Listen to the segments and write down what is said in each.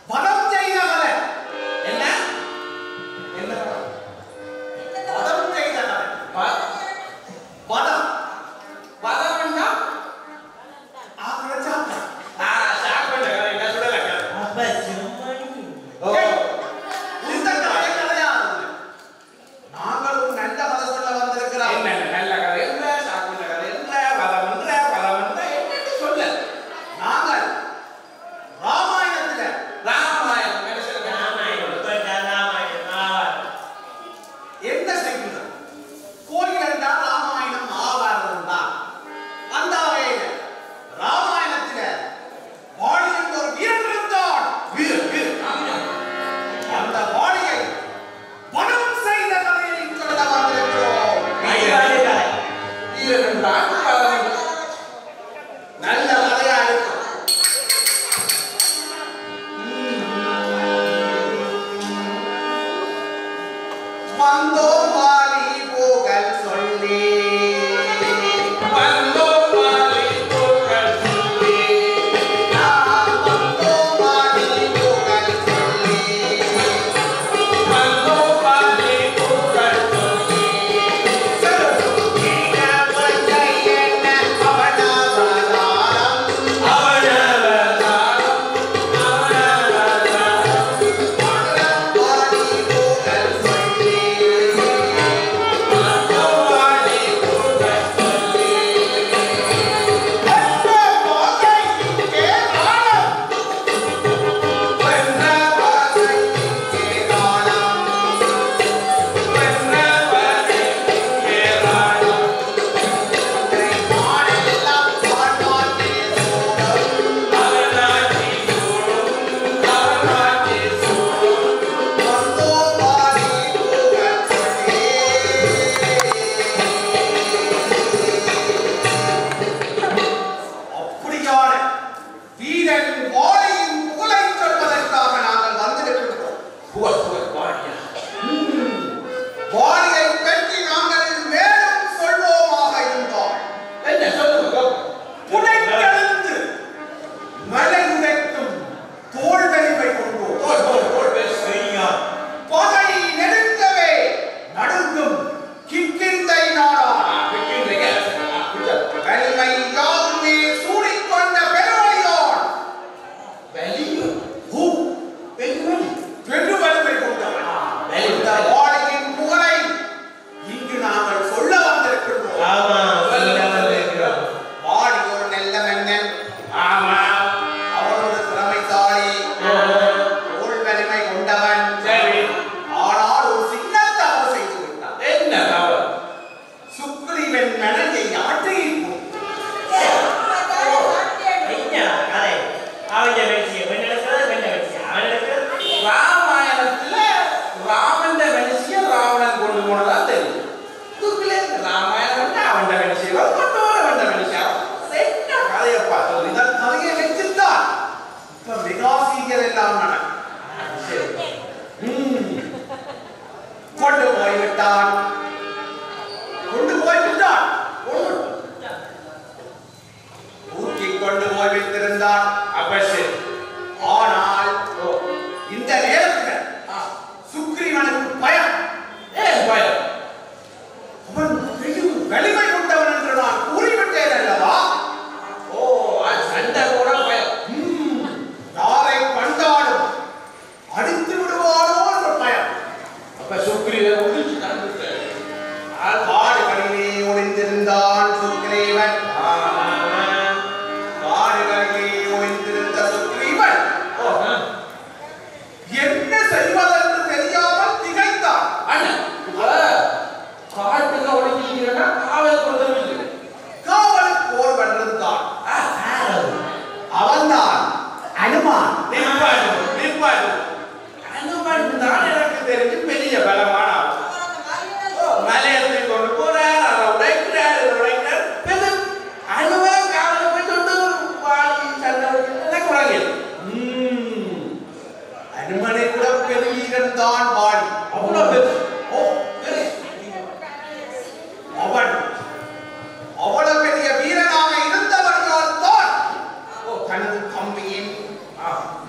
பதம் செய்த கதை என்ன என்ன பதம் செய்த கதை பதம் பதம் என்ன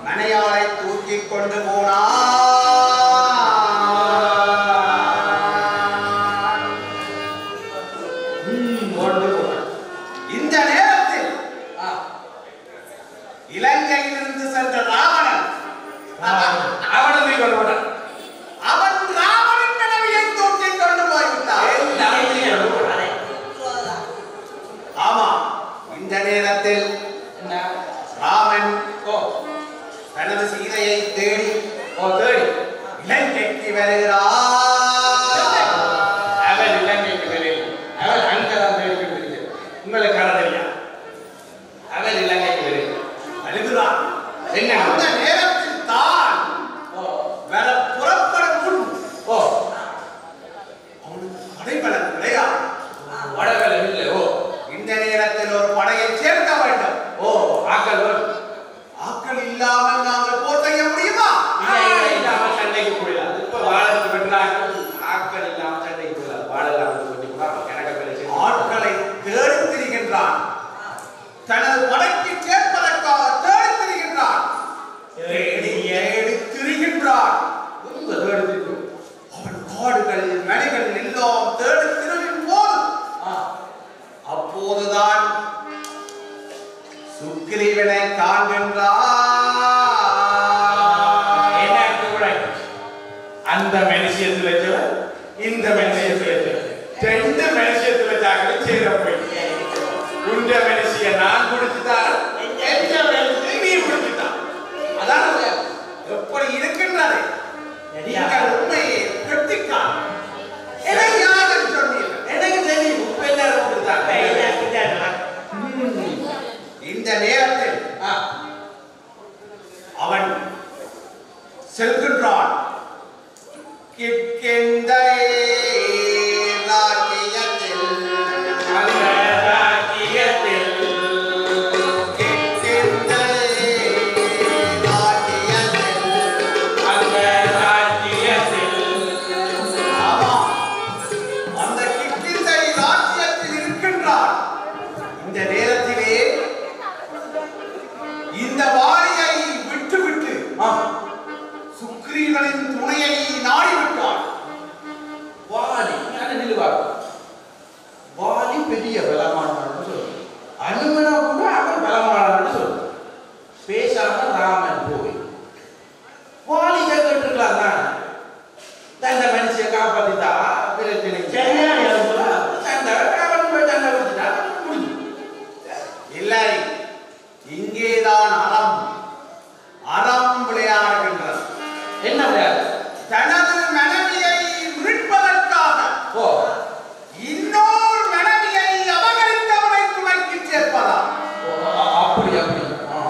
மனையா தூக்கிக் கொண்டு போனான். இந்த நேரத்தில் இலங்கையிலிருந்து சென்ற ராவணன் அவன் ராவணன் மனைவியை தூக்கிக் கொண்டு போய்விட்டான். ஆமா, இந்த நேரத்தில் ராமன் தனது சீதையை தேடி இலங்கைக்கு வருகிறார். அவன் இலங்கைக்கு வருகிறார். அவன் அங்கதான் தேடி உங்களுக்கு கரதறியா? அவன் இலங்கைக்கு வருகிறார். என்ன அந்த நேரத்தில் தான் வேற புறப்படும் முன் அவனுக்கு படைபலம் கிடையாது. வடபலம் இல்லை. இந்த நேரத்தில் ஒரு படையை சேர்க்க வேண்டும். ஆக்கள் இல்லாமல் நாங்கள் போர் செய்ய முடியுமா? இல்லாமல் சண்டைக்கு போயிடலாம். இப்ப வாழத்துக்கு வென்றார்கள். ஆக்கள் இல்லாமல் சண்டைக்கு போயிடலாம். வாழலாம் ஆட்களை தேடி திரிகின்றான். தனது படைக்கு சேர்ப்பதற்காக தேடி திரிகின்றான். அவன் காடுகள் மலைகள் எல்லாம் தேடி திரியும் போது அப்போதுதான் சுக்கிரீவனை காண்கின்றான். அந்த மனுஷத்துல இந்த மனுஷத்துல ரெண்டு மனுஷத்துல ஜாக்கிரதை சேர போய் உண்ட மனுஷிய நான் குடிச்சுட்டான், நீ குடிச்சுட்டான். அதான் எப்படி இருக்கின்றது. நீங்கள் உண்மையை கெட்டிக்கான். எனக்கு தெரியும். உப்பு எல்லாரும் கொடுத்தாங்க. இந்த நேரத்தில் அவன் செல்கின்றான். கிட்கிந்தை ராஜ்யத்தில் சுக்ரீவனின் துணையை நாடிவிட்டான். வாலி பெரிய பலமானவன் சொல்லு. அனுமனா கூட அவன் பலமானவன் சொல்லு. பேசாம ராமன் போய் வாலி கேட்டுருக்கலாம் தான். தந்த மனுஷியை காப்பாத்திட்டா பிரச்சனை இல்லை. இங்கேதான் அறம் விளையாடுகின்றது. என்ன விளையாடு? தனது மனைவியை மீட்பதற்காக இன்னொரு மனைவியை அபகரித்தவனை துணைக்கு சேர்ப்பதா? அப்படி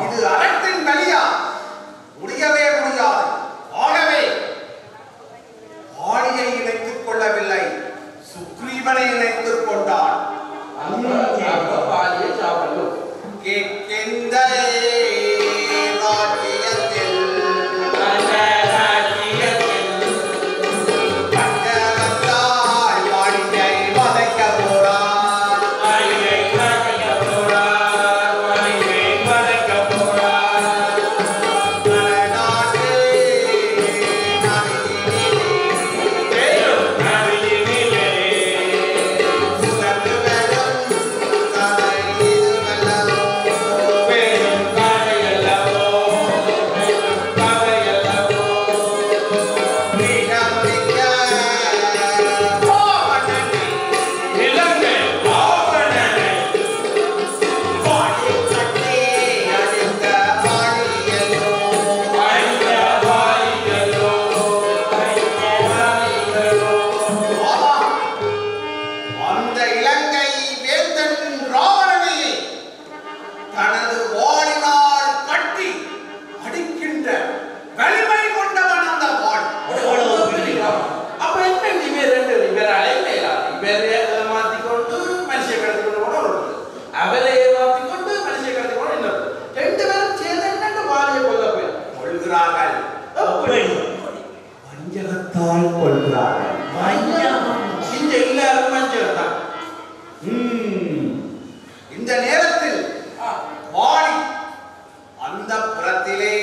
இது அறத்தின் வழியா? முடியவே முடியாது. ஆகவே ஆடியை இணைத்துக் கொள்ளவில்லை, சுக்ரீவனை இணைத்துக் கொண்டான். இந்த நேரத்தில் வாடி அந்த புறத்திலே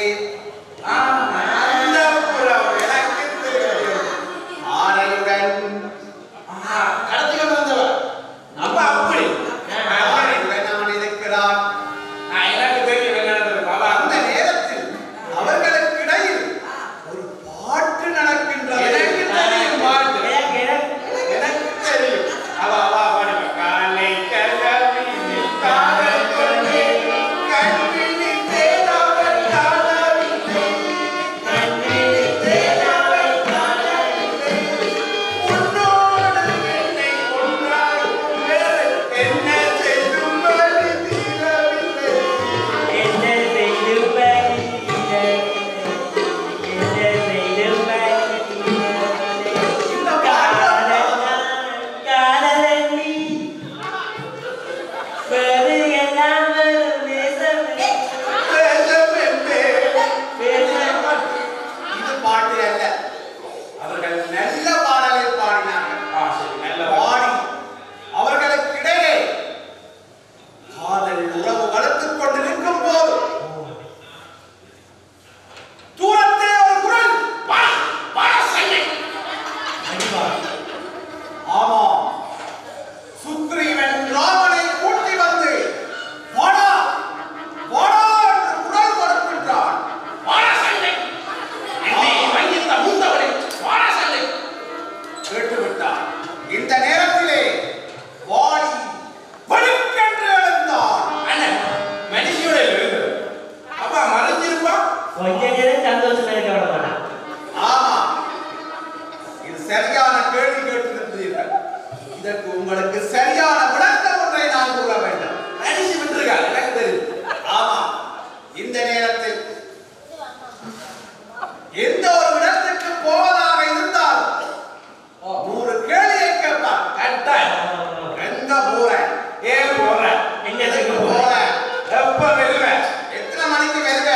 பாட்டு அல்ல, அவர்கள் நல்ல பாடலை பாடினார்கள். பாடி அவர்களுக்கிடையே காதல் உறவு வளர்த்துக் கொண்டிருக்கும் போது தூரத்தே ஒரு குரல், ஆமா, சுக்ரீவன் ராமனை கூட்டி வந்து வாடா வாடா என்று குரல் கொடுக்கின்றான். கேட்டுவிட்டான். இந்த நேரத்திலே வாடி படுக்கென்று எழுந்தான். மனுஷியோட அப்பா மறைஞ்சிருப்பான். கொஞ்ச நேரம் சந்தோஷம் இருக்க விட மாட்டான். ஆமா, இது சரியான கேள்வி கேட்டிருக்கிறீர்கள். இதற்கு உங்களுக்கு சரியான விளக்கம் ஒன்றை நான் கூற வேண்டும். மனுஷி விட்டுருக்காங்க, எனக்கு தெரியும். ஆமா, இந்த நேரத்தில் எந்த ஒரு இடத்துக்கு போவதாக இருந்தால் 100 கேள்வியை கேட்பார். எங்க போற, ஏன் போற, எங்கத்துக்கு போற, போற? எப்ப வருவேன், எத்தனை மணிக்கு வருவ,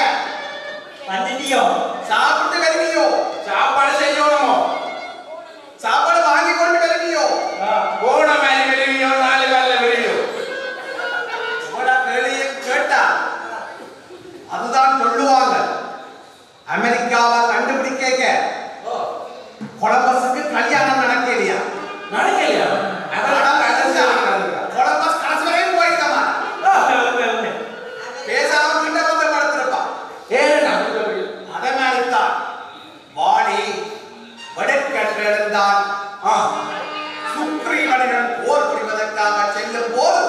வந்துட்டியோ? சாப்பிட்டு வருவியோ, சாப்பாடு செய்யணுமோ, சாப்பாடு வாங்கி கொண்டு வருவியோ, போன மாதிரி வருவியோ, 4 காலில் வருவியோ? கேள்வியை கேட்டா அதுதான் சொல்லுவாங்க. அமெரிக்காவை கண்டுபிடிக்க கொலம்பஸுக்கு கல்யாணம் நடக்கலையா? நடக்கலையா? கொலம்பஸ் கடைசி வரையும் போயிருக்கமா? பேசாம கிட்ட வந்து படுத்திருப்பான். அதே மாதிரிதான் வாடி வடக்கன்று எழுந்தான். சுக்ரீவனுடன் போர் புரிவதற்காக செல்லும் போது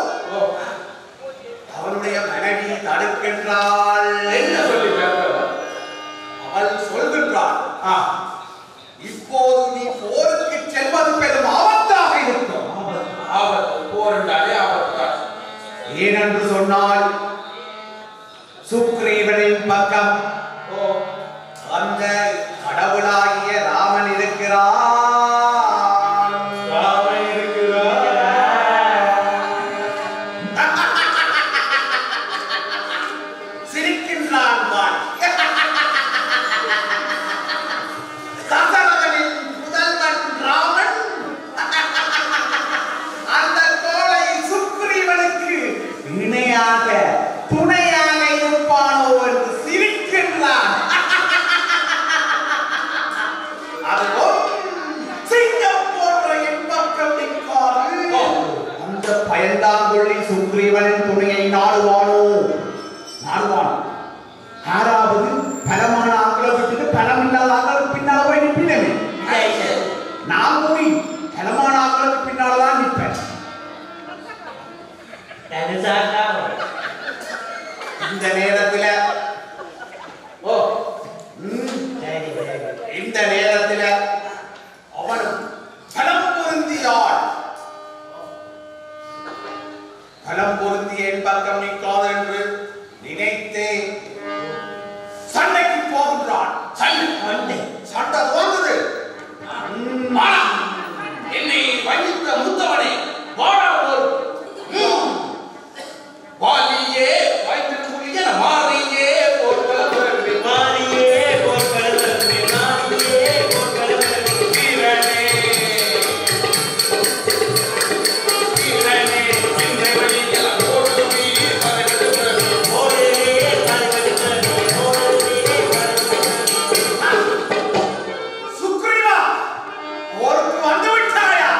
அவனுடைய மனைவி தடுக்கின்றாள். என்ன சொல்லி அவள் சொல்கின்றாள், இப்போது நீ போருக்கு செல்வது பெரும் ஆபத்தாக இருக்கும். ஆபத்து, போருண்டாலே ஆபத்துதான். ஏனென்று சொன்னால் சுக்ரீவனின் பக்கம் அந்த கடவுளாகிய ராமன் இருக்கிறான். ராமன் இருக்கிறார். சிரிக்கின்றான் வான். தசரதனின் புதல்வன் ராமன் அந்த கோளை சுக்ரீவனுக்கு இணையாக துணையாக இருப்பானோ என்று சிரிக்கின்றான். அதுவும் சிங்கம் போன்ற என் பக்கம் நிற்காது. அந்த பயந்தாங்கொள்ளி சுக்ரீவனின் துணையை நாடுவானோ? நாடுவான். யாராவது பலமான ஆக்களை விட்டுட்டு பலம் இல்லாத ஆக்களுக்கு பின்னால போய் நிற்பினே. நான் போய் பலமான ஆக்களுக்கு பின்னால்தான் நிற்பேன். இந்த நேரத்தில் இந்த நேரத்தில் அவன் பலம் பொருந்தியாள். பலம் பொருந்திய என் பக்கம் நிற்காது என்று நினைத்து சண்டைக்கு போகின்றான். சண்டை துவங்குது. என்னை வஞ்சித்த மூத்தவனே, வாடா போர். வாலியே வாய்த்திருக்கூடிய மாறியே போர் கலவரவே, மாறியே போர் கலவரவே, மாறியே போர் கலவரவே, வீரனே வீரனே இந்த வழியில் ஓடு நீர் பறக்கிறது, ஓடே பறக்கிறது, ஓடே பறக்கிறது. 'சுக்ரீவா, போருக்கு வந்து விட்டாயா?'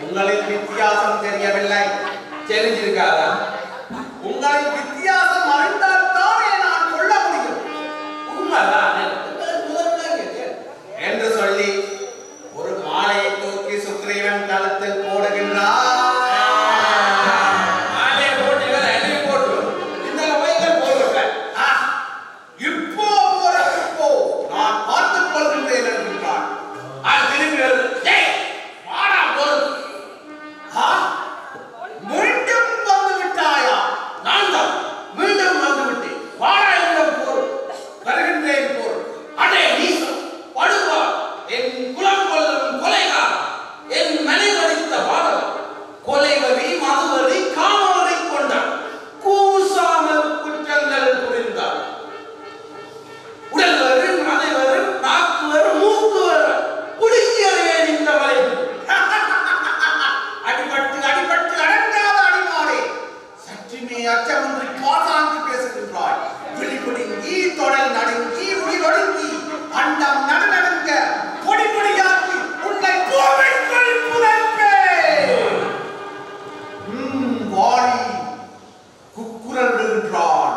உங்களின் வித்தியாசம் தெரியவில்லை. தெரிஞ்சிருக்காதா? உங்களின் வித்தியாசம் அறிந்தால் தானே நான் கொள்ள முடியும். உண்மைதான் என்று சொல்லி ஒரு மாலையை தூக்கி சுக்ரீவன் கழுத்தில் போடுகின்றார். மாலையை போட்டுகள் அள்ளி போட்டு இந்த வைகள் போடுவேன். இப்போ போறப்போ நான் பார்த்துக் கொள்கின்றேன் என்கின்றான். திரும்பி வாடா போடு. மீண்டும் வந்து விட்டாயா? நான் தான் மீண்டும் வந்து விட்டேன். வாடா என்னும் போர் வருகின்றேன் போர். அடே நீசம் படுவா என் குலம் கொல்லும் கொலைகார் என் மனைவடித்த பாடல் கொலைவரி மதுவரி காமவரை கொண்டார் கூசாமல் குற்றங்கள் புரிந்தார். உடல் வரும் மதை வரும் நாக்கு வரும் மூக்கு வரும் குடிக்கிறேன் இந்த மலை. அடிபட்டு அடிபட்டு அடங்காத அடிமாறே, சற்றுமே அச்சமின்றி பாசாங்கு பேசுகின்றாய். விழிகுடுங்கி தொடல் நடுங்கி உயிரொடுங்கி அண்டம் நடுநடுங்க பொடி பொடியாக்கி உன்னை பூமிக்குள் புதைப்பேன். வாடி குக்குரலிடுகின்றான்.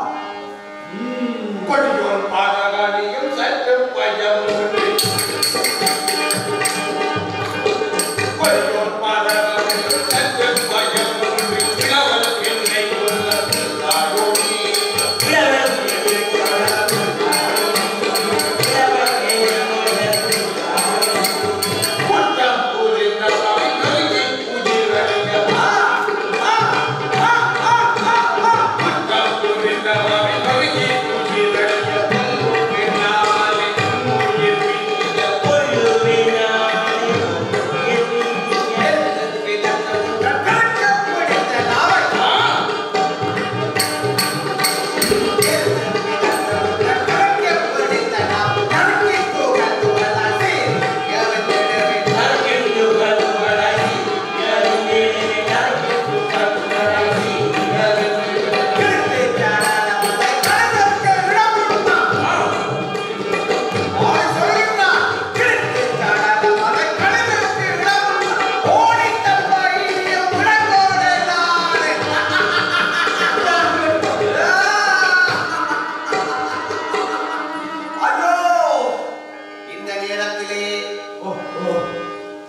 கொடியோர் பாதகாரியும் சற்று பயம் கொடியோர் பாதகாரியும் சற்று பயம் இளவல் என்னை கொல்லி குற்றம் புரிந்தவாய் நல்கி உயிரறிய குற்றம் புரிந்தவாய் நல்கி உயிரறிய பொல்லுவினாலே உயிர் விழிய பொல்லுவினாலே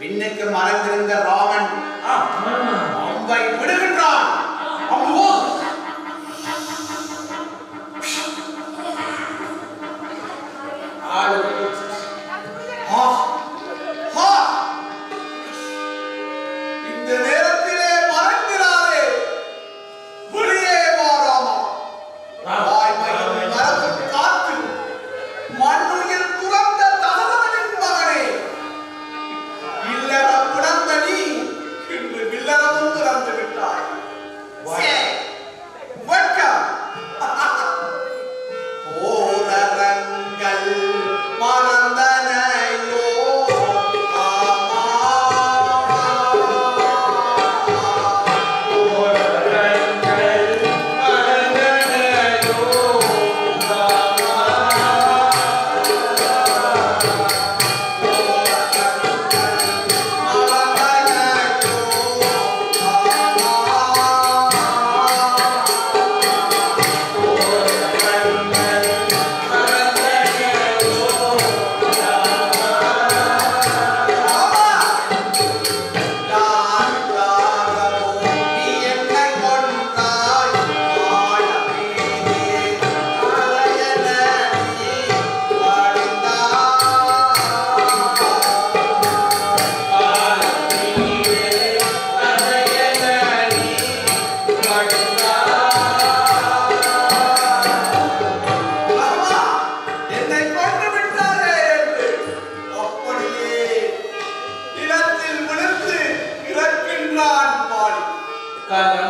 பின்னுக்கு மறைந்திருந்த ராமன் அம்பை விடுகின்றான். அம்பு இந்த நேரத்திலே மறைந்திராதே, வெளியே வா ராமா. வாய்மையின் மரபு காத்து மண்ணுயிர் துறந்த தகவலின் மகனே, இல்லறம் புணர்ந்த நீ இன்று இல்லறமும் துறந்து விட்டாய். வெட்கம். போரரங்கள் மறந்தனையோ ஆமா. காரணம்